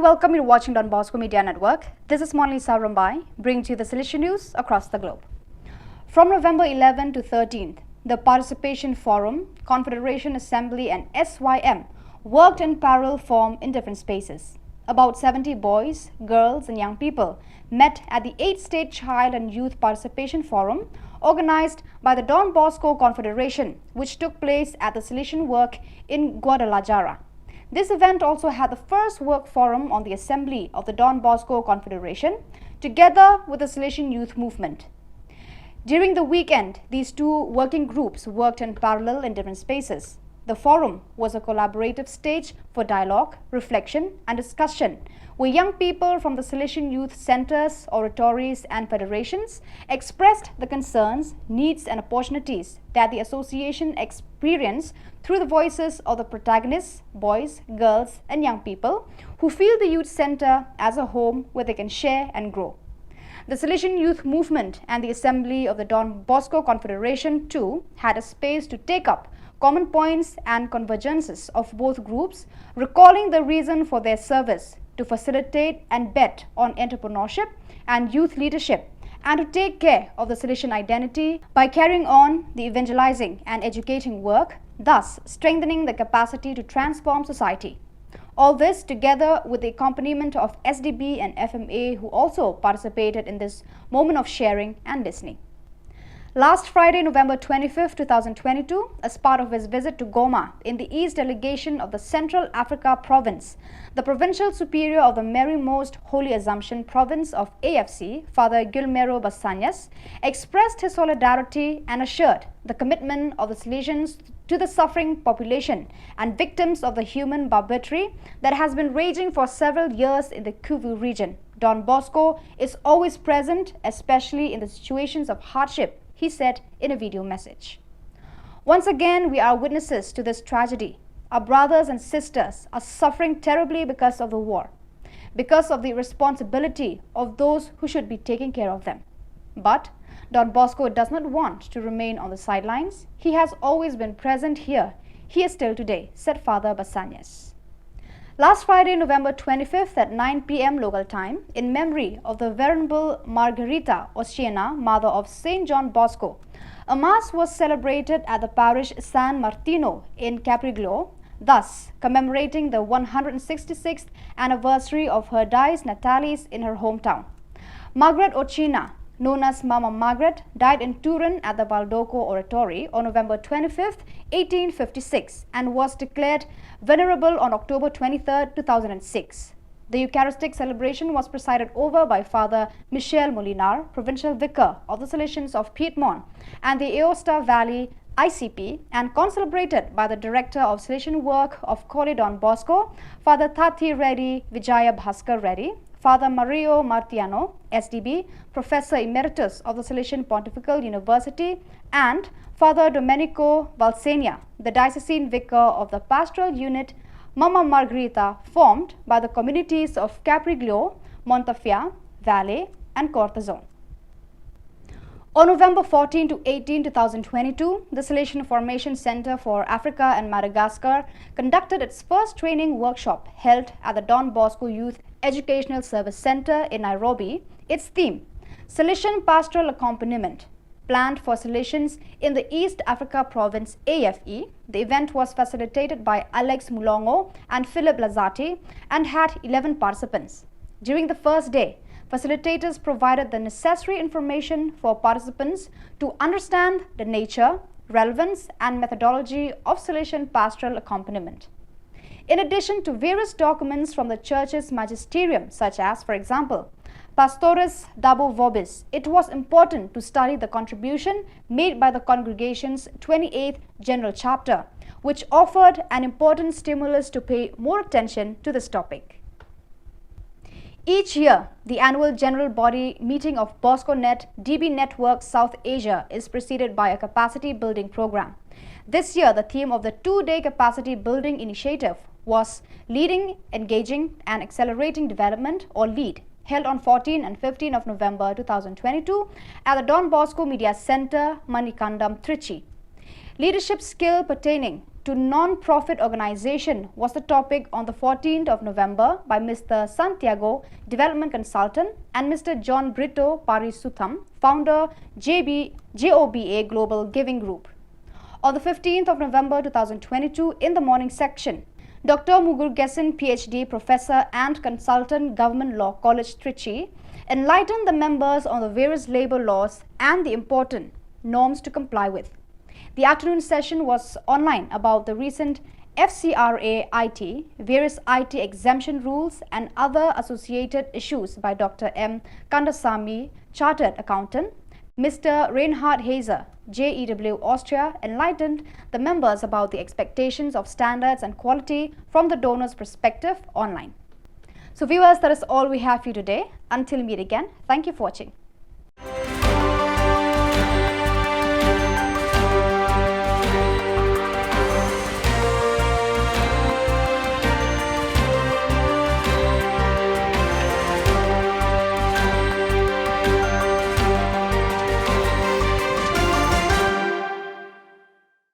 welcome you to watching Don Bosco Media Network. This is Monalisa Rambai, bringing to you the Salesian news across the globe. From November 11 to 13th, the Participation Forum, Confederation Assembly and SYM worked in parallel form in different spaces. About 70 boys, girls and young people met at the 8th State Child and Youth Participation Forum organized by the Don Bosco Confederation, which took place at the Salesian Work in Guadalajara. This event also had the first work forum on the assembly of the Don Bosco Confederation, together with the Salesian Youth Movement. During the weekend, these two working groups worked in parallel in different spaces. The forum was a collaborative stage for dialogue, reflection and discussion, where young people from the Salesian youth centers, oratories and federations expressed the concerns, needs and opportunities that the association experienced through the voices of the protagonists, boys, girls and young people who feel the youth center as a home where they can share and grow. The Salesian Youth Movement and the Assembly of the Don Bosco Confederation too had a space to take up common points and convergences of both groups, recalling the reason for their service to facilitate and bet on entrepreneurship and youth leadership, and to take care of the Salesian identity by carrying on the evangelizing and educating work, thus strengthening the capacity to transform society. All this together with the accompaniment of SDB and FMA, who also participated in this moment of sharing and listening. Last Friday, November 25, 2022, as part of his visit to Goma in the East Delegation of the Central Africa Province, the Provincial Superior of the Mary Most Holy Assumption Province of AFC, Father Guillermo Basanyas, expressed his solidarity and assured the commitment of the Salesians to the suffering population and victims of the human barbarity that has been raging for several years in the Kivu region. Don Bosco is always present, especially in the situations of hardship, he said in a video message. Once again, we are witnesses to this tragedy. Our brothers and sisters are suffering terribly because of the war, because of the irresponsibility of those who should be taking care of them. But Don Bosco does not want to remain on the sidelines. He has always been present here. He is still today, said Father Basanyas. Last Friday, November 25th at 9 p.m. local time, in memory of the Venerable Margarita Oceana, mother of St. John Bosco, a mass was celebrated at the parish San Martino in Capriglio, thus commemorating the 166th anniversary of her dies natalis in her hometown. Margaret Oceana, known as Mama Margaret, died in Turin at the Baldoco Oratory on November 25, 1856 and was declared venerable on October 23, 2006. The Eucharistic celebration was presided over by Father Michel Molinar, Provincial Vicar of the Salesians of Piedmont and the Aosta Valley ICP, and concelebrated by the Director of Salesian Work of Coli Don Bosco, Father Tati Reddy Vijaya Bhaskar Reddy, Father Mario Martiano, SDB, Professor Emeritus of the Salesian Pontifical University, and Father Domenico Valsenia, the Diocesan Vicar of the Pastoral Unit Mama Margherita, formed by the communities of Capriglio, Montafia, Valle, and Cortazon. On November 14 to 18, 2022, the Salesian Formation Center for Africa and Madagascar conducted its first training workshop held at the Don Bosco Youth Educational Service Center in Nairobi. Its theme, Salesian Pastoral Accompaniment, planned for Salesians in the East Africa Province AFE. The event was facilitated by Alex Mulongo and Philip Lazati and had 11 participants. During the first day, facilitators provided the necessary information for participants to understand the nature, relevance and methodology of Salesian pastoral accompaniment. In addition to various documents from the Church's magisterium, such as, for example, Pastores Dabo Vobis, it was important to study the contribution made by the congregation's 28th General Chapter, which offered an important stimulus to pay more attention to this topic. Each year, the annual general body meeting of BoscoNet DB Network South Asia is preceded by a capacity building program. This year, the theme of the two-day capacity building initiative was Leading, Engaging and Accelerating Development, or LEAD, held on 14 and 15 of November 2022 at the Don Bosco Media Center, Manikandam, Trichy. Leadership skill pertaining to non-profit organization was the topic on the 14th of November by Mr. Santiago, Development Consultant, and Mr. John Brito Parisutham, founder JOBA Global Giving Group. On the 15th of November 2022, in the morning section, Dr. Mugurugesan, PhD, Professor and Consultant, Government Law College, Trichy, enlightened the members on the various labor laws and the important norms to comply with. The afternoon session was online about the recent FCRA IT, various IT exemption rules and other associated issues by Dr. M. Kandasamy, Chartered Accountant. Mr. Reinhard Hazer, JEW Austria, enlightened the members about the expectations of standards and quality from the donor's perspective online. So viewers, that is all we have for you today. Until we meet again, thank you for watching.